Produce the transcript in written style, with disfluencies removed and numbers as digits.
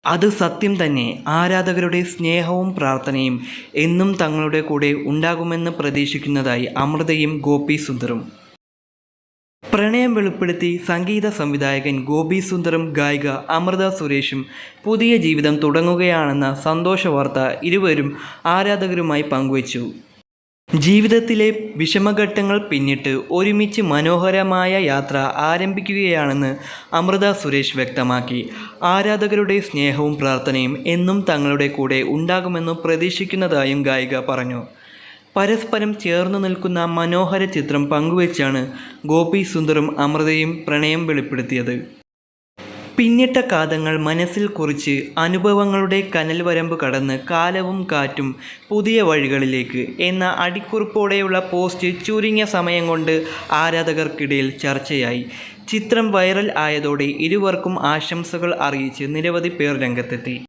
അത് സത്യം തന്നെ. ആരാധകരുടെ സ്നേഹവും പ്രാർത്ഥനയും എന്നും തങ്ങളുടെ കൂടെ ഉണ്ടാകുമെന്ന് പ്രതീക്ഷിക്കുന്നതായി അമൃതയും ഗോപി സുന്ദറും. പ്രണയം വെളിപ്പെടുത്തി സംഗീത സംവിധായകൻ ഗോപി സുന്ദറും ഗായിക അമൃത സുരേഷും പുതിയ ജീവിതം തുടങ്ങുകയാണെന്ന സന്തോഷവാർത്ത ഇരുവരും ആരാധകരുമായി പങ്കുവച്ചു. ജീവിതത്തിലെ വിഷമഘട്ടങ്ങൾ പിന്നിട്ട് ഒരുമിച്ച് മനോഹരമായ യാത്ര ആരംഭിക്കുകയാണെന്ന് അമൃത സുരേഷ് വ്യക്തമാക്കി. ആരാധകരുടെ സ്നേഹവും പ്രാർത്ഥനയും എന്നും തങ്ങളുടെ കൂടെ ഉണ്ടാകുമെന്ന് പ്രതീക്ഷിക്കുന്നതായും ഗായിക പറഞ്ഞു. പരസ്പരം ചേർന്നു നിൽക്കുന്ന മനോഹര ചിത്രം പങ്കുവച്ചാണ് ഗോപി സുന്ദറും അമൃതയും പ്രണയം വെളിപ്പെടുത്തിയത്. പിന്നിട്ട കാതങ്ങൾ മനസ്സിൽ കുറിച്ച് അനുഭവങ്ങളുടെ കനൽവരമ്പ് കടന്ന് കാലവും കാറ്റും പുതിയ വഴികളിലേക്ക് എന്ന അടിക്കുറിപ്പോടെയുള്ള പോസ്റ്റ് ചുരുങ്ങിയ സമയം കൊണ്ട് ആരാധകർക്കിടയിൽ ചർച്ചയായി. ചിത്രം വൈറൽ ആയതോടെ ഇരുവർക്കും ആശംസകൾ അറിയിച്ച് നിരവധി പേർ രംഗത്തെത്തി.